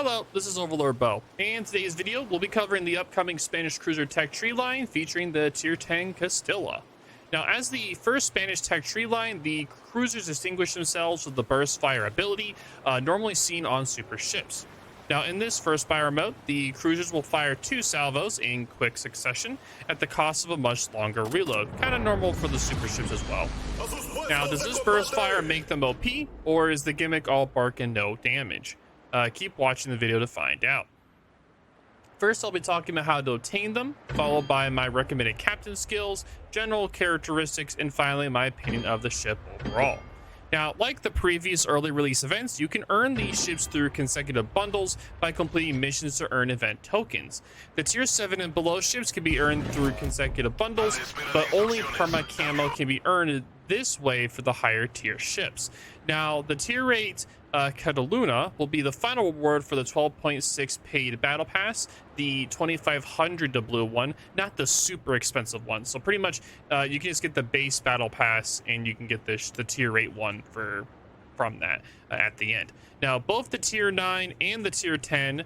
Hello, this is OverlordBou, and today's video we'll be covering the upcoming Spanish cruiser tech tree line featuring the Tier 10 Castilla. Now, as the first Spanish tech tree line, the cruisers distinguish themselves with the burst fire ability normally seen on super ships. Now, in this first fire mode, the cruisers will fire 2 salvos in quick succession at the cost of a much longer reload, kind of normal for the super ships as well. Now, does this burst fire make them OP, or is the gimmick all bark and no damage? Keep watching the video to find out. First, I'll be talking about how to obtain them, followed by my recommended captain skills, general characteristics, and finally my opinion of the ship overall. Now, like the previous early release events, you can earn these ships through consecutive bundles by completing missions to earn event tokens. The tier 7 and below ships can be earned through consecutive bundles, but only perma camo can be earned this way for the higher tier ships. Now, the tier 8 Cataluna will be the final reward for the 12.6 paid battle pass, the 2500 doubloon one, not the super expensive one. So pretty much you can just get the base battle pass and you can get the tier 8 one from that at the end. Now, both the tier 9 and the tier 10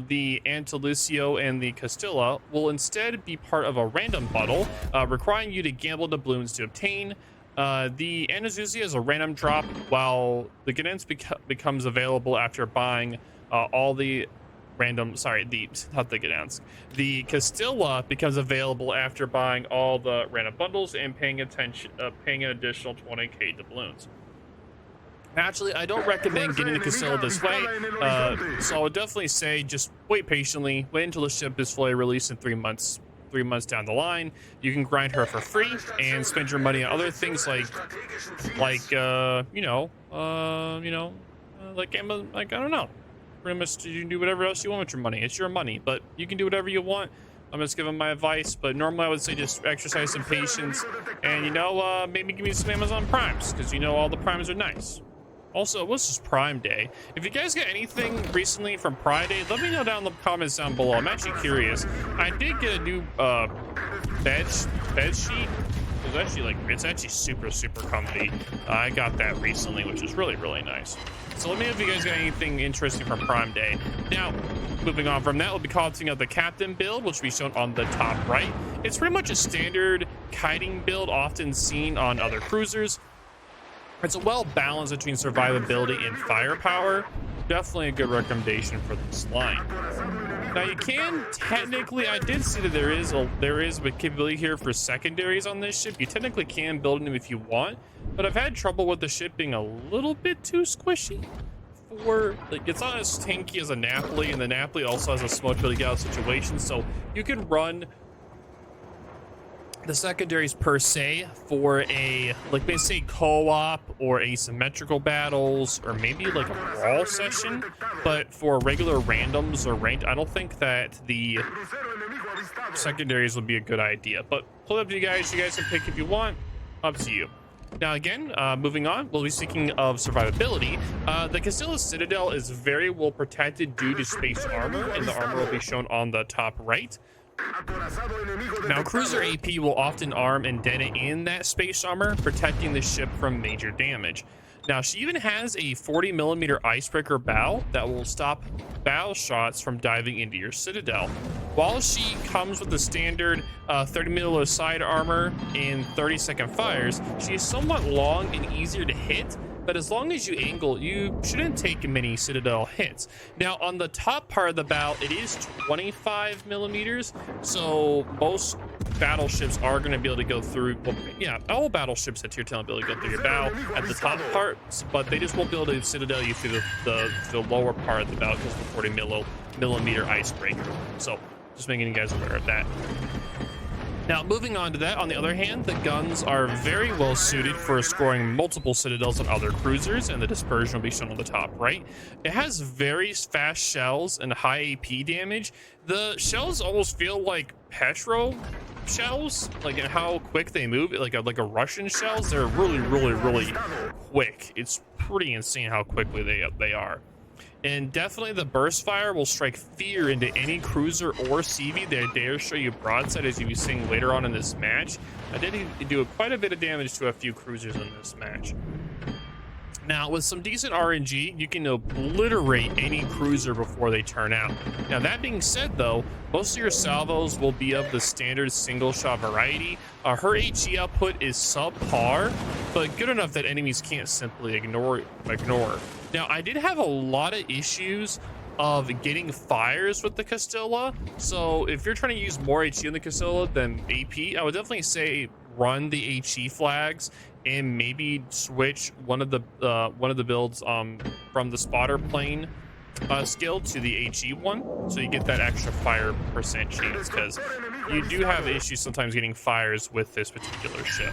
the Andalucio and the Castilla will instead be part of a random bundle, requiring you to gamble doubloons to obtain. The Andalusia is a random drop, while the Gdansk becomes available after buying all the random, not the Gdansk. The Castilla becomes available after buying all the random bundles and paying an additional 20k doubloons. Naturally, I don't recommend getting the Castilla this way, so I would definitely say just wait patiently, wait until the ship is fully released in 3 months. 3 months down the line, you can grind her for free and spend your money on other things like I don't know. Pretty much, you can do whatever else you want with your money. It's your money, but you can do whatever you want. I'm just giving my advice, but normally I would say just exercise some patience and maybe give me some Amazon Primes, because all the Primes are nice. Also, what's this Prime Day? If you guys got anything recently from Prime Day, let me know down in the comments down below. I'm actually curious. I did get a new bed sheet. It's actually super comfy. I got that recently, which is really nice. So let me know if you guys got anything interesting from Prime Day. Now, moving on from that, we'll be commenting on the captain build, which will be shown on the top right. It's pretty much a standard kiting build often seen on other cruisers. It's a well balance between survivability and firepower. Definitely a good recommendation for this line. Now, you can technically, I did see that there is a capability here for secondaries on this ship. You technically can build them if you want, but I've had trouble with the ship being a little bit too squishy. It's not as tanky as a Napoli, and the Napoli also has a smoke ability to get out of situations, so you can run the secondaries per se for a say co-op or asymmetrical battles, or maybe like a brawl session, but for regular randoms or ranked, I don't think that the secondaries would be a good idea. But pull up to you guys can pick if you want, up to you. Now again, moving on, we'll be speaking of survivability. The Castilla Citadel is very well protected due to space armor, and the armor will be shown on the top right. Now, cruiser AP will often arm and detonate in that space armor, protecting the ship from major damage. Now, she even has a 40mm icebreaker bow that will stop bow shots from diving into your citadel. While she comes with the standard 30mm side armor and 30-second fires, she is somewhat long and easier to hit, but as long as you angle, you shouldn't take many citadel hits. Now, on the top part of the bow, it is 25mm, so most battleships are going to be able to go through, well, yeah, all battleships at tier 10 will be able to go through your bow at the top part, but they just won't be able to citadel you through the lower part of the bow because of the 40mm icebreaker. So just making you guys aware of that. Now, moving on to that, on the other hand, the guns are very well suited for scoring multiple citadels on other cruisers, and the dispersion will be shown on the top right. It has very fast shells and high AP damage. The shells almost feel like Petro shells, like in how quick they move, like a Russian shells. They're really quick. It's pretty insane how quickly they are. And definitely the burst fire will strike fear into any cruiser or CV that dare show you broadside, as you'll be seeing later on in this match. I did do quite a bit of damage to a few cruisers in this match. Now, with some decent RNG, you can obliterate any cruiser before they turn out. Now, that being said, though, most of your salvos will be of the standard single shot variety. Her HE output is subpar, but good enough that enemies can't simply ignore. Now, I did have a lot of issues of getting fires with the Castilla, so if you're trying to use more HE on the Castilla than AP, I would definitely say run the HE flags and maybe switch one of the builds from the spotter plane skill to the HE one, so you get that extra fire percent chance, because you do have issues sometimes getting fires with this particular ship.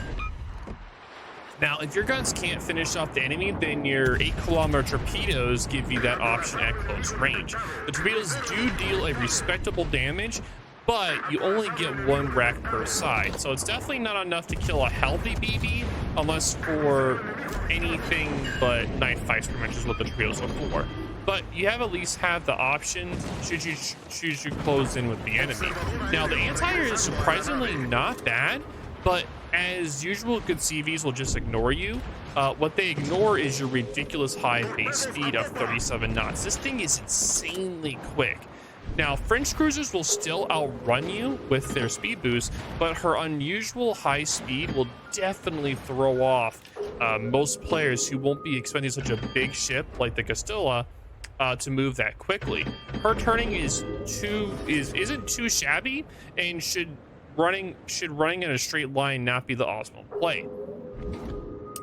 Now, if your guns can't finish off the enemy, then your 8-kilometer torpedoes give you that option at close range. The torpedoes do deal a respectable damage, but you only get one rack per side, so it's definitely not enough to kill a healthy BB unless for anything but knife fights, pretty much is what the torpedoes are for. But you at least have the option should you choose to close in with the enemy. Now, the anti-air is surprisingly not bad, but as usual, good CVs will just ignore you. What they ignore is your ridiculous high base speed of 37 knots. This thing is insanely quick. Now, French cruisers will still outrun you with their speed boost, but her unusual high speed will definitely throw off most players who won't be expecting such a big ship like the Castilla to move that quickly. Her turning isn't too shabby, and should running in a straight line not be the optimal play.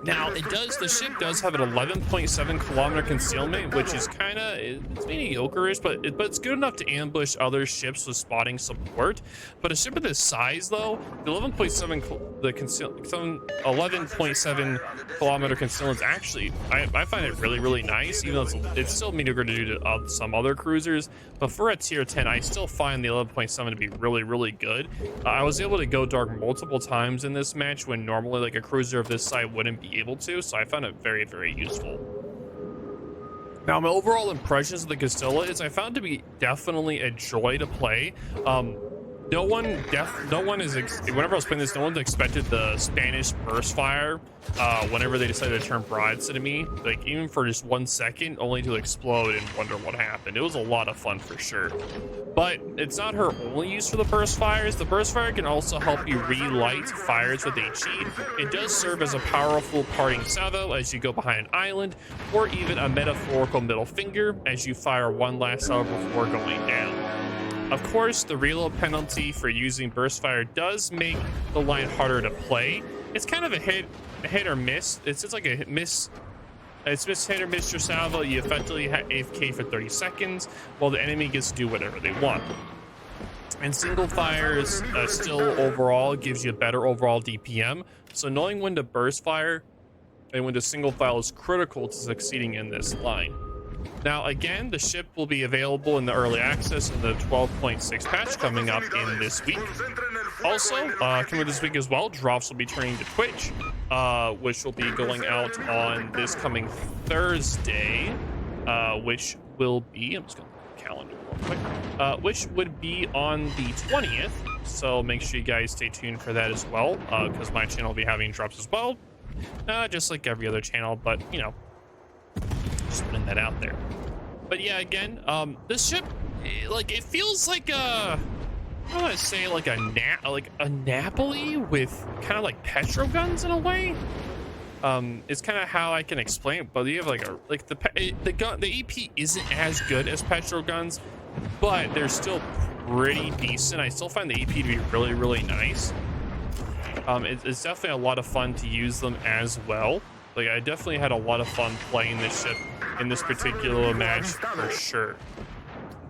Now, the ship does have an 11.7 kilometer concealment, which is it's mediocre-ish, but it's good enough to ambush other ships with spotting support. But a ship of this size, though, the 11.7 kilometer concealment is actually, I find it really, really nice, even though it's still mediocre to do to some other cruisers. But for a tier 10, I still find the 11.7 to be really, really good. I was able to go dark multiple times in this match when normally like a cruiser of this size wouldn't be able to, so I found it very, very useful. Now, my overall impressions of the Castilla is I found it to be definitely a joy to play. Whenever I was playing this, no one expected the Spanish burst fire whenever they decided to turn broadside to me, like even for just 1 second, only to explode and wonder what happened. It was a lot of fun for sure. But it's not her only use for the burst fires. The burst fire can also help you relight fires with HE. It does serve as a powerful parting salvo as you go behind an island, or even a metaphorical middle finger as you fire one last salvo before going down. Of course, the reload penalty for using burst fire does make the line harder to play. It's kind of a hit or miss. It's just like a miss. It's hit or miss your salvo. You effectively have AFK for 30 seconds while the enemy gets to do whatever they want. And single fires still overall gives you a better overall DPM. So knowing when to burst fire and when to single file is critical to succeeding in this line. Now, again, the ship will be available in the early access in the 12.6 patch coming up in this week. Also, coming this week as well, drops will be turning to Twitch, which will be going out on this coming Thursday, which will be, I'm just going to look at the calendar real quick, which would be on the 20th. So make sure you guys stay tuned for that as well, because my channel will be having drops as well, just like every other channel, but, you know, just putting that out there. But yeah, again, this ship, like, it feels like I want to say like a Napoli with kind of like petro guns in a way. It's kind of how I can explain it, but you have the AP isn't as good as petro guns, but they're still pretty decent. I still find the AP to be really, really nice. It's definitely a lot of fun to use them as well. Like, I definitely had a lot of fun playing this ship in this particular match for sure.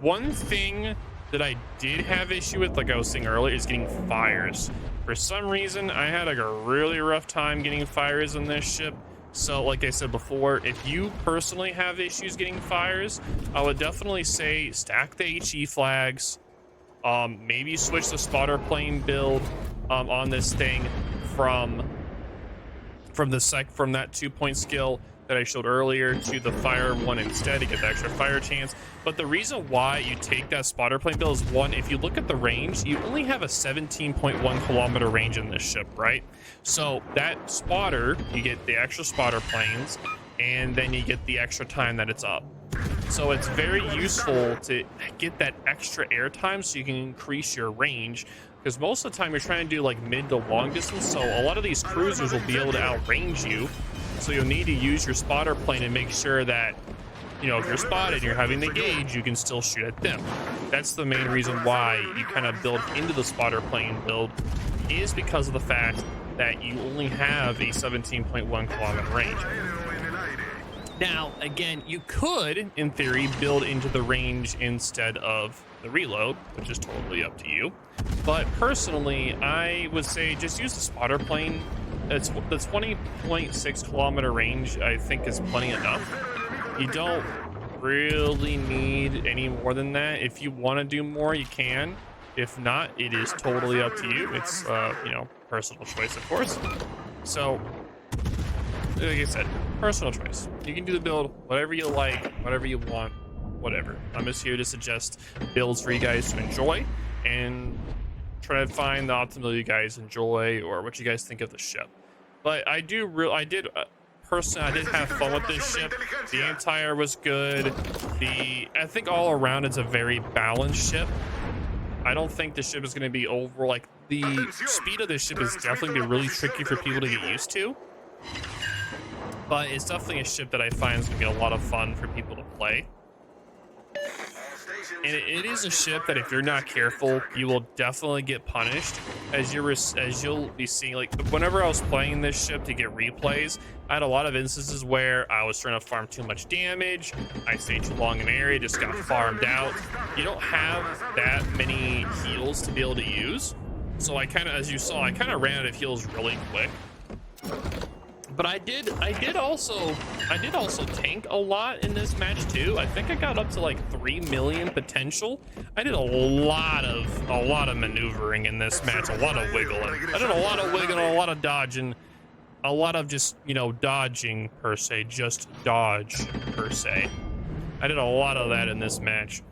One thing that I did have issue with, like I was saying earlier, is getting fires. For some reason, I had like a really rough time getting fires on this ship. So like I said before, if you personally have issues getting fires, I would definitely say stack the HE flags, maybe switch the spotter plane build on this thing from that 2-point skill that I showed earlier to the fire one instead to get the extra fire chance. But the reason why you take that spotter plane build is, one, if you look at the range, you only have a 17.1 kilometer range in this ship, right? So that spotter, you get the extra spotter planes, and then you get the extra time that it's up. So it's very useful to get that extra airtime so you can increase your range, because most of the time you're trying to do like mid to long distance, so a lot of these cruisers will be able to outrange you. So you'll need to use your spotter plane and make sure that, you know, if you're spotted and you're having the gauge, you can still shoot at them. That's the main reason why you kind of build into the spotter plane build, is because of the fact that you only have a 17.1 kilometer range. Now, again, you could, in theory, build into the range instead of the reload, which is totally up to you. But personally, I would say just use the spotter plane. The 20.6 kilometer range, I think, is plenty enough. You don't really need any more than that. If you want to do more, you can. If not, it is totally up to you. It's, you know, personal choice, of course. So, like I said, personal choice. You can do the build whatever you like, whatever you want, whatever. I'm just here to suggest builds for you guys to enjoy and try to find the optimal you guys enjoy or what you guys think of the ship. But I did have fun with this ship. The anti-air was good. I think all around it's a very balanced ship. I don't think the ship is going to be over, like, the speed of this ship is definitely going to be really tricky for people to get used to. But it's definitely a ship that I find is going to be a lot of fun for people to play. And it is a ship that if you're not careful, you will definitely get punished. As you'll be seeing, like, whenever I was playing this ship to get replays, I had a lot of instances where I was trying to farm too much damage. I stayed too long in an area, just got farmed out. You don't have that many heals to be able to use. So I kind of, as you saw, I kind of ran out of heals really quick. But I did also tank a lot in this match too. I think I got up to like 3 million potential. I did a lot of maneuvering in this match, a lot of wiggling. I did a lot of wiggling, a lot of dodging, a lot of just, you know, dodging per se, just dodge per se. I did a lot of that in this match.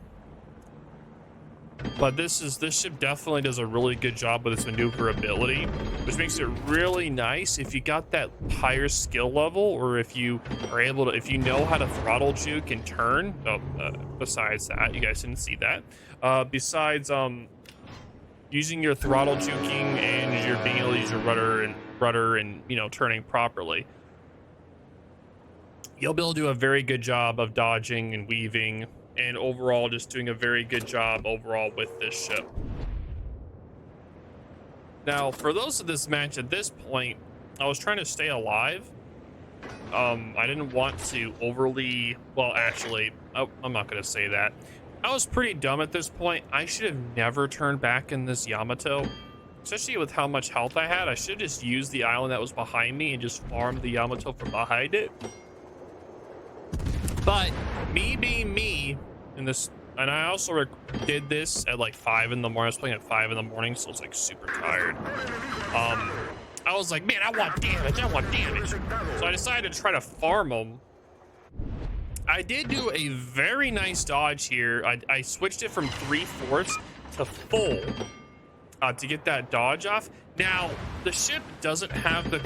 But this ship definitely does a really good job with its maneuverability, which makes it really nice if you got that higher skill level, or if you are able to, if you know how to throttle juke and turn. Besides that, you guys didn't see that. Besides using your throttle juking and your being able to use your rudder and you know, turning properly, you'll be able to do a very good job of dodging and weaving, and overall just doing a very good job overall with this ship. Now, for those of this match at this point, I was trying to stay alive. I didn't want to overly, well, actually, I'm not going to say that. I was pretty dumb at this point. I should have never turned back in this Yamato, especially with how much health I had. I should have just used the island that was behind me and just farmed the Yamato from behind it. But me being me in this, and I also did this at like 5 in the morning. I was playing at 5 in the morning, so I was like super tired. I was like, man, I want damage. So I decided to try to farm them. I did do a very nice dodge here. I switched it from 3/4 to full to get that dodge off. Now, the ship doesn't have the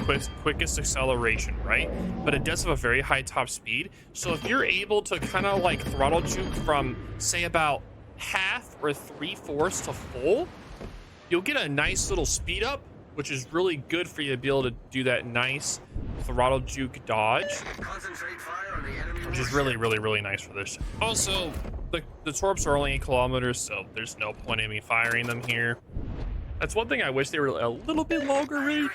quickest acceleration, right? But it does have a very high top speed. So if you're able to kind of like throttle juke from, say, about half or 3/4 to full, you'll get a nice little speed up, which is really good for you to be able to do that nice throttle juke dodge, which is really, really, really nice for this ship. Also, the torps are only 8 kilometers, so there's no point in me firing them here. That's one thing I wish they were a little bit longer range.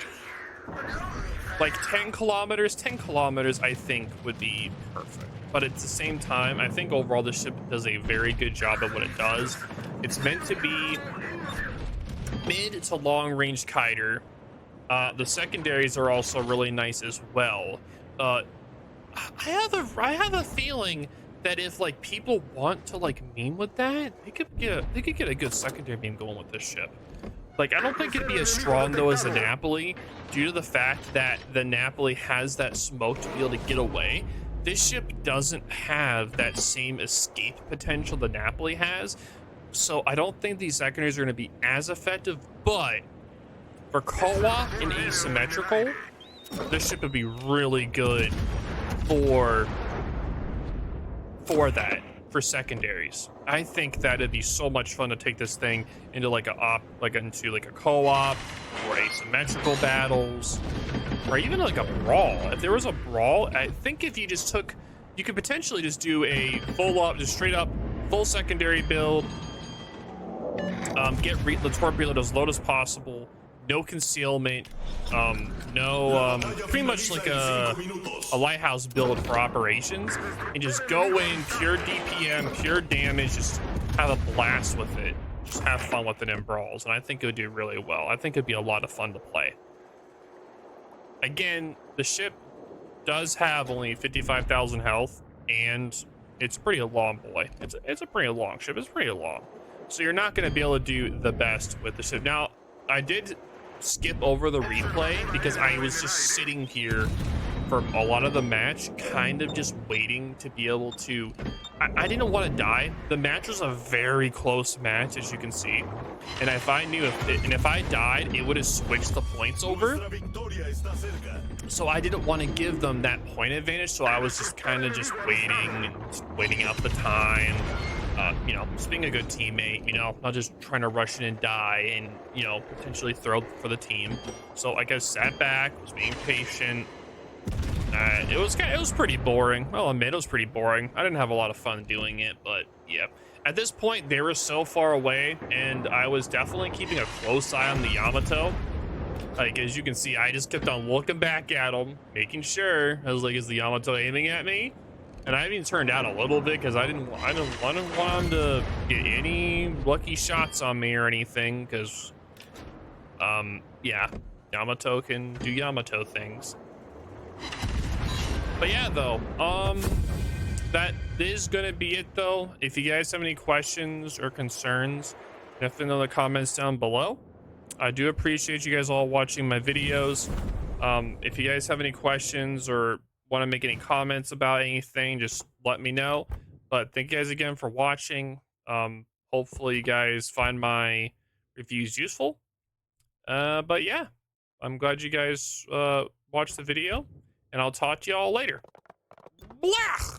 Like 10 kilometers. 10 kilometers, I think, would be perfect. But at the same time, I think overall the ship does a very good job at what it does. It's meant to be mid to long range kiter. The secondaries are also really nice as well. I have a feeling that if like people want to like meme with that, they could get a good secondary meme going with this ship. Like, I don't think it'd be as strong though as the Napoli, due to the fact that the Napoli has that smoke to be able to get away. This ship doesn't have that same escape potential the Napoli has, so I don't think these secondaries are going to be as effective. But for co-op and asymmetrical, this ship would be really good for that for secondaries. I think that it'd be so much fun to take this thing into like into a co-op or asymmetrical battles or even like a brawl. If there was a brawl, I think if you just took, you could potentially just do a just straight up full secondary build, get the torpedo as low as possible, no concealment, pretty much like a lighthouse build for operations, and just go in pure DPM, pure damage, just have a blast with it, just have fun with it in brawls, and I think it would do really well. I think it'd be a lot of fun to play. Again, the ship does have only 55,000 health, and it's pretty long, boy. It's a pretty long ship. It's pretty long, so you're not going to be able to do the best with the ship. Now, I did skip over the replay because I was just sitting here for a lot of the match, kind of just waiting to be able to. I didn't want to die. The match was a very close match, as you can see, and if I knew if I died, it would have switched the points over. So I didn't want to give them that point advantage. So I was just kind of just waiting out the time. You know, just being a good teammate, you know, not just trying to rush in and die and, you know, potentially throw for the team. So like I sat back, was being patient. It was pretty boring. I'll admit it was pretty boring. I didn't have a lot of fun doing it, but yeah. At this point, they were so far away, and I was definitely keeping a close eye on the Yamato. Like, as you can see, I just kept on looking back at him, making sure. I was like, is the Yamato aiming at me? And I even turned out a little bit because I didn't want him to get any lucky shots on me or anything. Because, yeah, Yamato can do Yamato things. But yeah, though, that is gonna be it, though. If you guys have any questions or concerns, definitely in the comments down below. I do appreciate you guys all watching my videos. If you guys have any questions or want to make any comments about anything, just let me know. But thank you guys again for watching. Hopefully you guys find my reviews useful. But yeah, I'm glad you guys watched the video, and I'll talk to you all later. Blah!